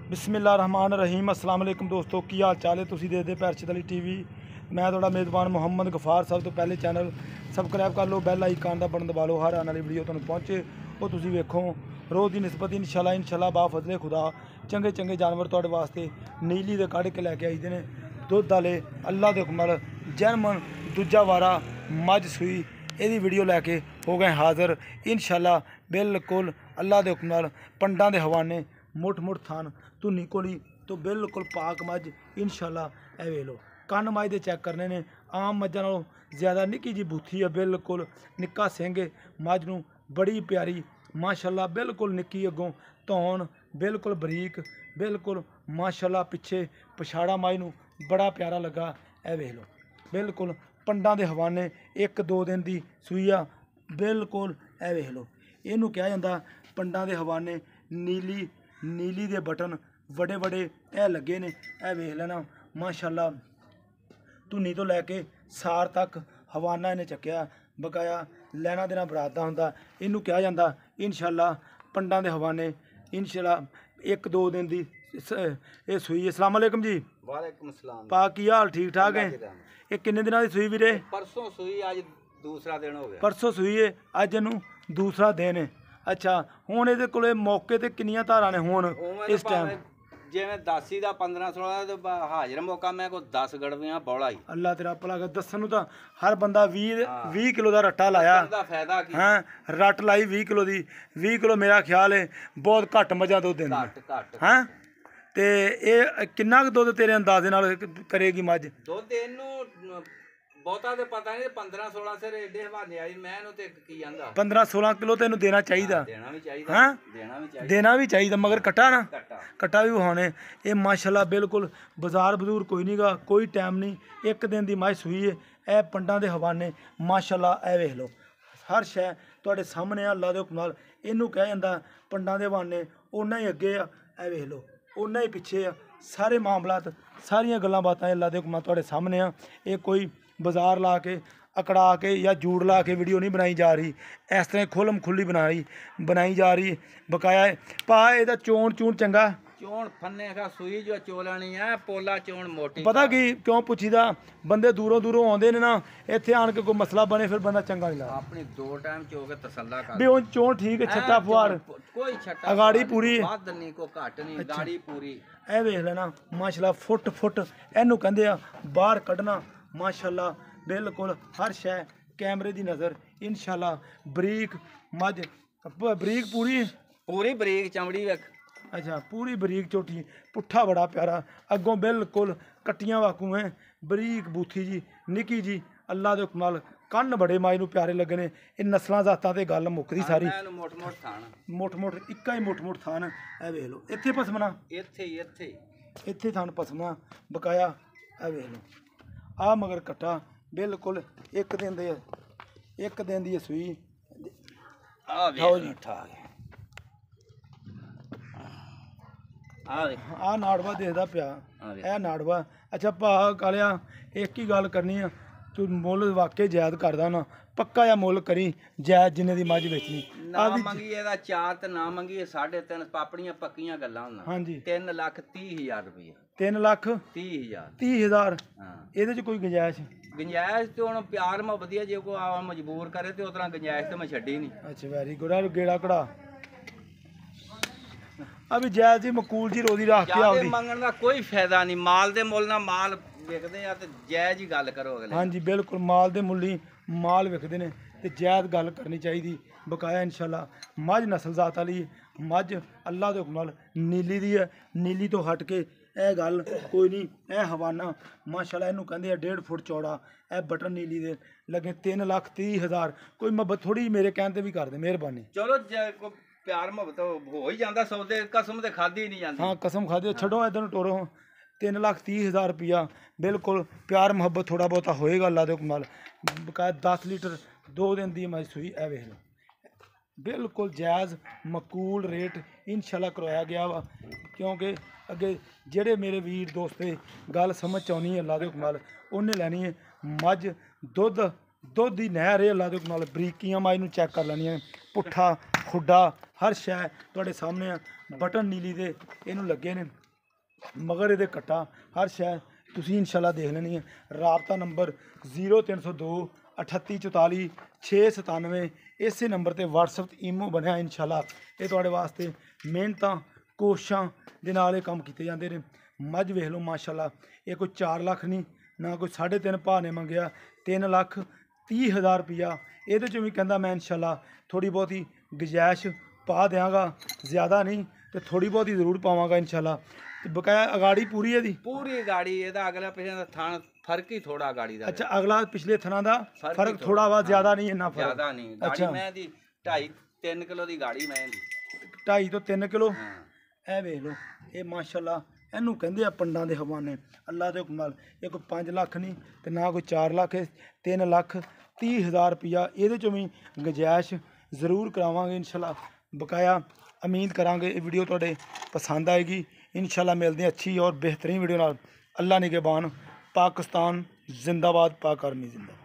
बिस्मिल्लाहिर्रहमानिर्रहीम अस्सलाम वालेकुम दोस्तों की हाल चाल है। तुसीं देखदे पे अरशद अली टीवी। मैं थोड़ा मेज़बान मुहम्मद गफार। सब तो पहले चैनल सबसक्राइब कर लो, बैल आइकन का बटन दबा लो, हर आने वाली वीडियो तुहानूं पहुँचे वो तुसीं वेखो। रोज़ की निस्बत इंशाल्लाह बा फजले खुदा चंगे चंगे जानवर तुहाडे वास्ते नीली दे कढ़ के लैके आई दे ने। दुध वाले अल्लाह दे हुक्म नाल जर्मन दूजा वारा मझ सूई ਇਹਦੀ ਵੀਡੀਓ ਲੈ ਕੇ ਹੋ ਗਏ ਹਾਜ਼ਰ इंशाल्लाह बिल्कुल अल्लाह के हुक्म नाल पंडां दे हवाने मुठ मुठ थान धुनी कोली तो बिल्कुल पाक मझ इंशाल्लाह ए वे लो। कन्न मझ दे चैक करने ने आम मझां नालों ज़्यादा निक्की जी बूथी है, बिल्कुल निक्का सिंह मझ नूं बड़ी प्यारी माशाल्लाह बिल्कुल निक्की अगों धौन बिल्कुल बरीक बिल्कुल माशाल्लाह पिछे पछाड़ा मझ नूं बड़ा प्यारा लगा। ए वेख लो बिल्कुल पंडां दे हवाने एक दो दिन की सूई आ बिल्कुल। ए वेख लो इनू कहा जाता पंडां दे हवाने नीली नीली दे बटन बड़े बड़े ए लगे ने। ए वेख लेना माशाल्लाह धुनी तो लैके सार तक हवाना इन्हें चक्या बकाया लैना देना बरादा होंदा। इनू कहा जाता इंशाल्लाह पंडां दे हवाने इंशाल्लाह एक दो दिन की ये सूई। अस्सलाम वालेकुम जी। वालेकुम सलाम। पा की हाल ठीक ठाक है? ये किन्ने दिनों की सूई वीरे? परसों सूई, आज दूसरा दिन हो गया। परसों सूई है, अज इनू दूसरा दिन है। अच्छा हुण इहदे कोले मौके ते किन्नियां धारां ने हुण इस टाइम? जिवें दासी दा 15-16 ते हाजिर मौका मैं को 10 गड़वियां बौला ही। अल्लाह तेरा भला कर। दस्सन नूं तां हर बंदा 20 किलो दा रट्टा लाया फायदा की हाँ रट लाई 20 किलो दी। 20 किलो मेरा ख्याल है बहुत घट मझां दुध दिंदी हाँ। ते ये किन्ना कुछ दुध तेरे अंदाजे नाल करेगी मझ? दुध इनू बहुता ते पता नहीं 15-16 सिर एडे हवाने आई मैं इनू ते की आंदा 15-16 किलो तेन देना चाहिए। देना भी चाहिए हाँ देना भी चाहिए मगर कट्टा ना कट्टा भी वहाने। ये माशाल्लाह बिल्कुल बाजार बजूर कोई नहीं गा, कोई टाइम नहीं, एक दिन की मझ सूई है। ए पंडां दे हवाने माशाल्लाह। ए वेख लो हर शै तुहाडे सामने अल्लाह दे हुक्म नाल। इनू कहा जांदा पंडां दे हवाने उन्ना ही अगे आ। ए वेख लो उन्ना ही पिछे आ। सारे मामलात सारियां गल्लां बातां अल्लाह दे हुक्म नाल तुहाडे सामने आ। ये कोई बाजार ला के अकड़ा के या जूड़ ला के वीडियो नहीं बनाई जा रही, इस तरह खुलम खुली बनाई जा रही बकाया पा। ਇਹਦਾ ਚੋਣ ਚੂਣ ਚੰਗਾ चोण फन्ने का सूई जो चोलानी है पोला चोण मोटी। पता की क्यों पुछीदा बंदे दूरों दूरों आते ने ना इत्थे आन के कोई मसला बने फिर बंदा चंगा नहीं लगदा। अपनी 2 टाइम चो के तसल्ला कर भी हुण चोण ठीक है छट्टा फुआर कोई छट्टा अगाड़ी पूरी वध नहीं को घट नहीं गाड़ी पूरी। ए वेख लेना माशाल्लाह फुट फुट इनू कहंदे आ बाहर कढना माशाल्लाह बिल्कुल हर शै कैमरे दी नज़र इंशाल्लाह। बरीक मझ बरीक पूरी पूरी बरीक चमड़ी वेख। अच्छा पूरी बरीक चोटी पुट्ठा बड़ा प्यारा अगों बिल्कुल कट्टियां वाकू हैं बरीक बूथी जी निकी जी। अल्लाह दे हुक्म नाल कन्न बड़े माई नूं प्यारे लगे ने। ये नस्लां जातां ते गल मुकदी सारी मुठ मुठ इक्का ही मुठ मुठ थान। ए वेख लो इत्थे पसमना इत्थे थान पसमना बकाया। ए वेख लो आ मगर कट्टा बिल्कुल एक दिन दी सूई। आ नाड़वा देखदा पिया ए नाड़वा। अच्छा भा कालिया एक ही गल करनी आ तू मुल वाकई जायद करदा ना पक्का या मुल करी जायद जिन्ने दी मझ बेचनी ना मंगी एदा 4 ते ना मंगी 3.5 पापड़ियां पक्कियां गल्लां हुंदा। हां जी 3,30,000 रुपया 3,30,000 हां ਇਹਦੇ ਚ ਕੋਈ गुंजाइश तो हुण प्यार में वधिया जे को मजबूर करे ते उतना गुंजाइश तो मैं छड्डी नहीं। अच्छा वेरी गुड आ गेड़ा कड़ा अभी जायज जी मकूल जी रोजी रख के आवदी मंगण दा कोई फायदा नहीं। माल दे मुल ना माल विकदे आ ते जायज ही गल करो अगले। हां जी बिल्कुल माल दे मुल्ली माल विकदे ने ते जायज गल करनी चाहिए बकाया इंशाल्लाह। मझ नस्ल जात वाली मझ अल्लाह दे हुक्म नाल नीली दी है। नीली तो हट के ए गल कोई नहीं। ए हवाना माशाल्लाह इनू कहंदे 1.5 फुट चौड़ा ए बटन नीली दे लगे 3,30,000 कोई मोहब्बत थोड़ी मेरे कहने भी कर दे मेहरबानी। चलो प्यार मोहब्बत हो ही जाता सौदे कसम ते खादी नहीं जाती। हाँ कसम खादी छड़ो इधर टोरो 3,30,000 रुपया बिल्कुल प्यार मोहब्बत थोड़ा बहुता होएगा अल्लाह दे हुक्म नाल बकाया 10 लीटर 2 दिन दी मझ सूई। ए वेख लो बिल्कुल जायज़ मकूल रेट इंशाल्लाह करवाया गया वा क्योंकि अगे जेड़े मेरे वीर दोस्त गल समझ आनी है अल्लाह दे हुक्म नाल उन्हें लैनी है मझ दुध दी नहर है अल्लाह दे हुक्म नाल। बरीकियां मझ नूं चैक कर लैनियां पुट्ठा खुड्डा ਹਰ ਸ਼ੈ ਤੁਹਾਡੇ ਸਾਹਮਣੇ ਆ। ਬਟਨ ਨੀਲੀ ਦੇ ਇਹਨੂੰ ਲੱਗੇ ਨੇ, ਮਗਰ ਇਹਦੇ ਕੱਟਾ, ਹਰ ਸ਼ੈ ਤੁਸੀਂ ਇਨਸ਼ਾਅੱਲਾ ਦੇਖ ਲੈਣੀ ਹੈ। ਰਾਬਤਾ ਨੰਬਰ 0302 3844 697, ਇਸੇ ਨੰਬਰ ਤੇ WhatsApp ਤੇ ਈਮੋ ਬਣਿਆ ਇਨਸ਼ਾਅੱਲਾ। ਇਹ ਤੁਹਾਡੇ ਵਾਸਤੇ ਮਿਹਨਤਾਂ ਕੋਸ਼ਿਸ਼ਾਂ ਦੇ ਨਾਲ ਇਹ ਕੰਮ ਕੀਤੇ ਜਾਂਦੇ ਨੇ। ਮੱਝ ਵੇਖ ਲਓ ਮਾਸ਼ਾਅੱਲਾ, ਇਹ ਕੋਈ 4 ਲੱਖ ਨਹੀਂ, ਨਾ ਕੋਈ 3.5 ਭਾਅ ਨੇ ਮੰਗਿਆ, 3,30,000 ਰੁਪਈਆ। ਇਹਦੇ 'ਚੋਂ ਵੀ ਕਹਿੰਦਾ ਮੈਂ ਇਨਸ਼ਾਅੱਲਾ ਥੋੜ੍ਹੀ ਬਹੁਤੀ ਗੁੰਜਾਇਸ਼ ਪਾ ਦਿਆਂਗਾ, ਜ਼ਿਆਦਾ ਨਹੀਂ ਤੇ ਥੋੜ੍ਹੀ ਬਹੁਤੀ ਜ਼ਰੂਰ ਪਾਵਾਂਗਾ ਇਨਸ਼ਾਅੱਲਾ। ਤੇ ਬਕਾਇਆ ਅਗਾੜੀ ਪੂਰੀ ਇਹਦੀ, ਪੂਰੀ ਗਾੜੀ, ਇਹਦਾ ਅਗਲਾ ਪਿਛਲੇ ਦਾ ਥਣ ਫਰਕ ਹੀ ਥੋੜਾ ਗਾੜੀ ਦਾ। ਅੱਛਾ, ਅਗਲਾ ਪਿਛਲੇ ਥਣਾਂ ਦਾ ਫਰਕ ਥੋੜਾ ਵਾ, ਜ਼ਿਆਦਾ ਨਹੀਂ ਇੰਨਾ ਫਰਕ, ਜ਼ਿਆਦਾ ਨਹੀਂ। ਗਾੜੀ ਮੈਂ ਦੀ 2.5-3 ਕਿਲੋ ਦੀ ਗਾੜੀ ਮੈਂ ਦੀ, 2.5 ਤੋਂ 3 ਕਿਲੋ। ਇਹ ਵੇਖ ਲਓ, ਇਹ ਮਾਸ਼ਾਅੱਲਾ ਇਹਨੂੰ ਕਹਿੰਦੇ ਆ ਪੰਡਾਂ ਦੇ ਹਵਾਨੇ, ਅੱਲਾ ਦੇ ਹੁਕਮ ਨਾਲ। ਇਹ ਕੋਈ 5 ਲੱਖ ਨਹੀਂ ਤੇ ਨਾ ਕੋਈ 4 ਲੱਖ, 3,30,000 ਰੁਪਈਆ। ਇਹਦੇ 'ਚੋਂ ਵੀ ਗੁੰਜਾਇਸ਼ ਜ਼ਰੂਰ ਕਰਾਵਾਂਗੇ ਇਨਸ਼ਾਅੱਲਾ। ਬਕਾਇਆ ਉਮੀਦ ਕਰਾਂਗੇ ਇਹ ਵੀਡੀਓ ਤੁਹਾਡੇ ਪਸੰਦ ਆਏਗੀ ਇਨਸ਼ਾਅੱਲਾ। ਮਿਲਦੇ ਹਾਂ ਅੱਛੀ ਔਰ ਬਿਹਤਰੀਨ ਵੀਡੀਓ ਨਾਲ। ਅੱਲਾ ਨਿਗਹਿਬਾਨ। ਪਾਕਿस्तान जिंदाबाद, पाक आर्मी जिंदाबाद।